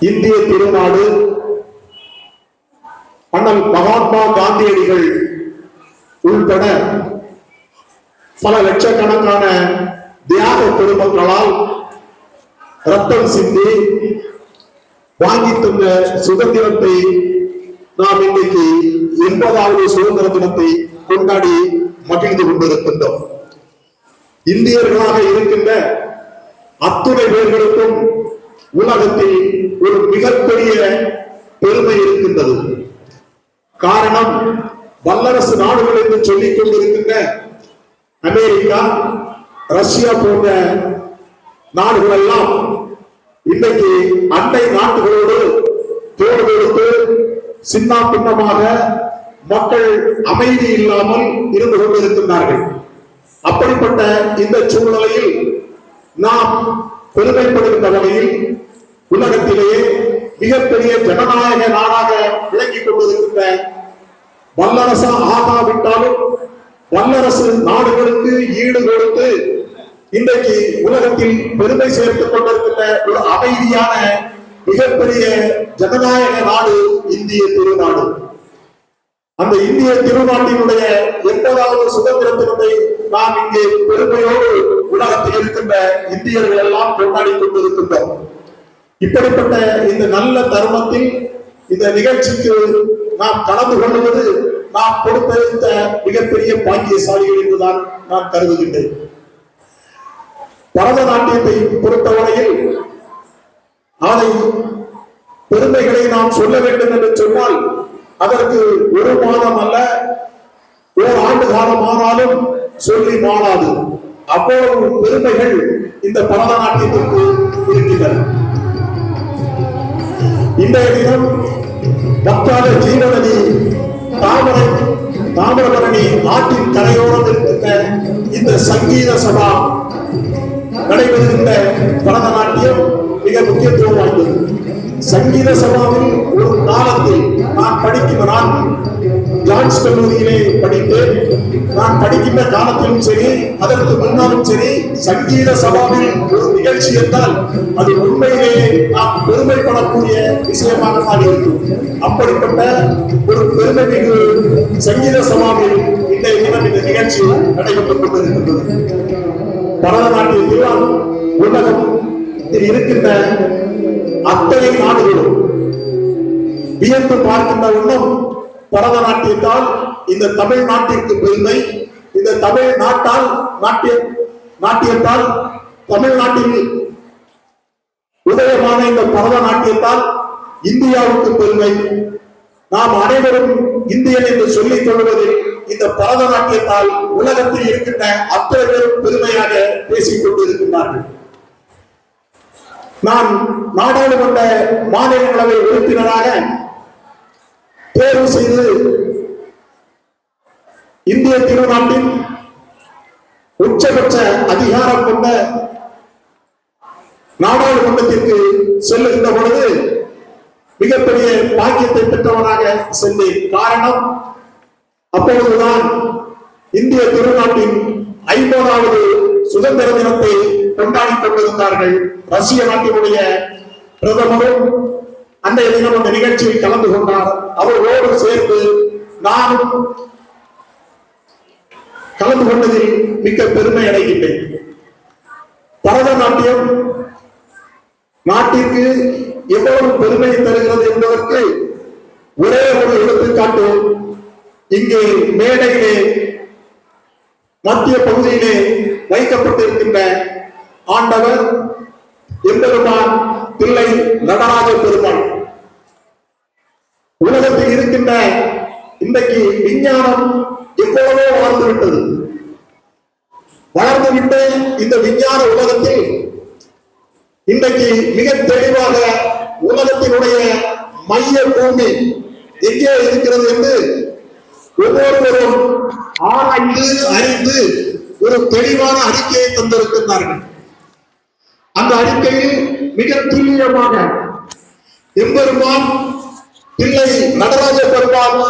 இந்திய திருநாடு அண்ணல் மகாத்மா காந்தியடிகள் உள்பட பல லட்சக்கணக்கான தியாக குடும்பங்களால் ரத்தம் சிந்தி வாங்கி தந்த சுதந்திரத்தை நாம் இன்றைக்கு 80வது சுதந்திர தினத்தை கொண்டாடி மகிழ்ந்து கொண்டிருக்கின்றோம். இந்தியர்களாக இருக்கின்ற அத்துணை பேர்களுக்கும் உலகத்தில் ஒரு மிகப்பெரிய பெருமை இருக்கின்றது. காரணம், வல்லரசு நாடுகள் என்று சொல்லிக் கொண்டிருக்கின்ற அமெரிக்கா, ரஷ்யா போன்ற நாடுகள் எல்லாம் இன்றைக்கு அண்டை நாட்டுகளோடு போர் கொடுத்து சின்ன பின்னமாக மக்கள் அமைதி இல்லாமல் இருந்து கொண்டிருக்கின்றார்கள். அப்படிப்பட்ட இந்த சூழ்நிலையில் நாம் பெருமைப்படுகின்ற வகையில் உலகத்திலேயே மிகப்பெரிய ஜனநாயக நாடாக விளங்கிக் கொண்டிருக்கின்ற வல்லரசு ஆகாவிட்டாலும் வல்லரசு நாடுகளுக்கு ஈடு கொடுத்து இன்றைக்கு உலகத்தில் பெருமை சேர்த்துக் கொண்டிருக்கின்ற ஒரு அமைதியான மிகப்பெரிய ஜனநாயக நாடு இந்திய திருநாடு. அந்த இந்திய திருநாட்டினுடைய 80வது சுதந்திர தினத்தை நாம் இங்கே பெருமையோடு உலகத்தில் இருக்கின்ற இந்தியர்கள் எல்லாம் கொண்டாடி கொண்டிருக்கின்றோம். இப்படிப்பட்ட இந்த நல்ல தருணத்தில் இந்த நிகழ்ச்சிக்கு நாம் கலந்து கொள்வது நாம் கொடுத்த மிகப்பெரிய பாக்கியசாலிகள் என்றுதான் நான் கருதுகின்றேன். பரதநாட்டியத்தை பொறுத்தவரையில் அதை பெருமைகளை நாம் சொல்ல வேண்டும் என்று சொன்னால் அதற்கு ஒரு மாதம் அல்ல, ஓர் ஆண்டு காலம் ஆனாலும் சொல்லி மாறாது. அவ்வளவு பெருமைகள் இந்த பரதநாட்டியத்திற்கு இருக்கின்றன. இன்றைய தினம் பக்கால ஜீவநதி தாமிரபரணி ஆற்றின் கரையோரம் இருக்கின்ற இந்த சங்கீத சபா நடைபெறுகின்ற பரதநாட்டியம் மிக முக்கியத்துவம் வாய்ந்தது. சங்கீத சபாவில் ஒரு காலத்தில் நான் ஜான்ஸ் கல்லூரியிலே படித்தேன். நான் படிக்கின்ற காலத்திலும் சரி, அதற்கு முன்னாலும் சரி, சங்கீத சபாவில் ஒரு நிகழ்ச்சி என்றால் அது உண்மையிலேயே நாம் பெருமைப்படக்கூடிய விஷயமாக தான் இருக்கும். அப்படிப்பட்ட ஒரு பெருமை மிகு சங்கீத சபாவில் இன்றைய தினம் இந்த நிகழ்ச்சி நடைபெற்றுக் கொண்டிருக்கின்றது. பரதநாட்டியத்தில் உலகத்தில் இருக்கின்ற அத்தனை நாடுகளும் வியந்து பார்க்கின்ற உண்ணும் பரதநாட்டியத்தால் இந்த தமிழ்நாட்டிற்கு பெருமை, இந்த தமிழ் நாட்டால் நாட்டியத்தால் தமிழ்நாட்டில் உதயமான இந்த பரதநாட்டியத்தால் இந்தியாவுக்கு பெருமை. நாம் அனைவரும் இந்தியன் என்று சொல்லிக் கொள்வதில் இந்த பரதநாட்டியத்தால் உலகத்தில் இருக்கின்ற அத்தனை பேரும் பெருமையாக பேசிக் கொண்டிருக்கின்றார்கள். நான் நாடாளுமன்ற மாநிலங்களவை உறுப்பினராக தேர்வு செய்து இந்திய திருநாட்டின் உச்சபட்ச அதிகாரம் கொண்ட நாடாளுமன்றத்திற்கு செல்லுகின்ற பொழுது மிகப்பெரிய பாக்கியத்தை பெற்றவனாக சென்றேன். காரணம், அப்பொழுதுதான் இந்திய திருநாட்டின் 50வது சுதந்திர தினத்தை கொண்டாடி கொண்டிருந்தார்கள். ரஷ்ய நாட்டினுடைய பிரதமரும் அன்றைய தினம் அந்த நிகழ்ச்சியில் கலந்து கொண்டார். அவர்களோடு சேர்ந்து நானும் கலந்து கொண்டதில் மிக்க பெருமை அடைகின்றேன். பரதநாட்டியம் நாட்டிற்கு எவ்வளவு பெருமை தருகிறது என்பதற்கு ஒரே ஒரு எடுத்துக்காட்டு இங்கே மேடையிலே மத்திய பகுதியிலே வைக்கப்பட்டிருக்கின்ற ஆண்டவர் எம்பெருமான் தில்லை நடராஜ பெருமாள். உலகத்தில் இருக்கின்ற இன்றைக்கு விஞ்ஞானம் எவ்வளவோ வளர்ந்துவிட்டது. வளர்ந்துவிட்டு இந்த விஞ்ஞான உலகத்தில் இன்றைக்கு மிக தெளிவாக உலகத்தினுடைய மைய பூமி எங்கே இருக்கிறது என்று ஒவ்வொருவரும் ஆராய்ந்து அறிந்து ஒரு தெளிவான அறிக்கையை தந்திருக்கின்றார்கள். அந்த அறிக்கையில் மிக துல்லியமாக எம்பெருமான் தில்லை நடராஜ பெருமான்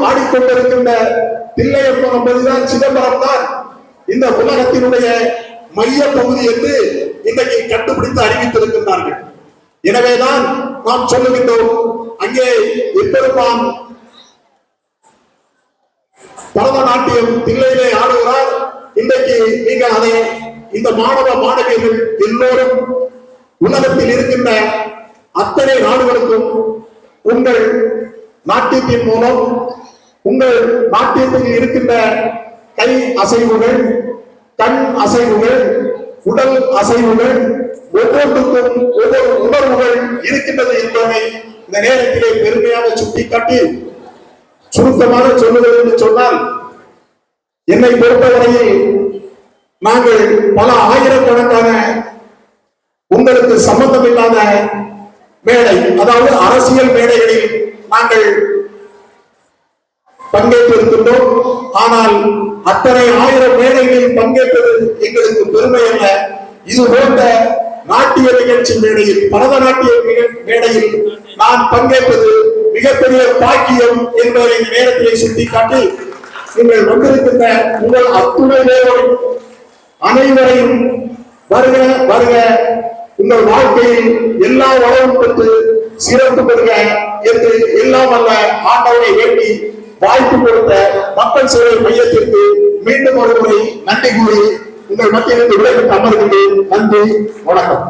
ஆடிக்கொண்டிருக்கின்ற தில்லையப்பன் என்பதுதான் சிதம்பரம் தான் இந்த உலகத்தினுடைய மைய பகுதி என்று இன்றைக்கு கண்டுபிடித்து அறிவித்திருக்கின்றார்கள். எனவேதான் நாம் சொல்லுகின்றோம், அங்கே எப்பெருமான் பரதநாட்டியம் தில்லையிலே ஆடுகிறார். இன்றைக்கு நீங்கள் அதை இந்த மாணவ மாணவியர்கள் எல்லோரும் உலகத்தில் இருக்கின்ற அத்தனை நாடுகளுக்கும் உங்கள் நாட்டியத்தின் மூலம், உங்கள் நாட்டியத்தில் இருக்கின்ற கை அசைவுகள், கண் அசைவுகள், உடல் அசைவுகள், ஒவ்வொன்றுக்கும் ஒவ்வொரு உணர்வுகள் இருக்கின்றது என்பதை இந்த நேரத்திலே பெருமையாக சுட்டிக்காட்டி சுருக்கமாக சொல்லுவது என்று சொன்னால், என்னை பொறுத்தவரையில் நாங்கள் பல ஆயிரக்கணக்கான உங்களுக்கு சம்பந்தம் இல்லாத மேடை, அதாவது அரசியல் மேடைகளில் நாங்கள் பங்கேற்றிருக்கின்றோம். ஆனால் அத்தனை ஆயிரம் மேடைகளில் பங்கேற்பது எங்களுக்கு பெருமை அல்ல. இது போன்ற நாட்டிய நிகழ்ச்சி மேடையில், பரதநாட்டிய மேடையில் நான் பங்கேற்பது மிகப்பெரிய பாக்கியம் என்பதை இந்த நேரத்திலே சுட்டிக்காட்டி, நீங்கள் வந்திருக்கின்ற உங்கள் அத்துணை பேரும் அனைவரையும் வருக வருக, உங்கள் வாழ்க்கையில் எல்லா வளமும் பெற்று சிறப்பு பெறுக என்று எல்லாம் வல்ல ஆண்டவரை வேண்டி வாய்ப்பு கொடுத்த மக்கள் சேவை மையத்திற்கு மீண்டும் ஒரு முறை நன்றி கூறி உங்கள் மத்தியிலிருந்து விடைபெற்று அமர்கின்றேன். நன்றி, வணக்கம்.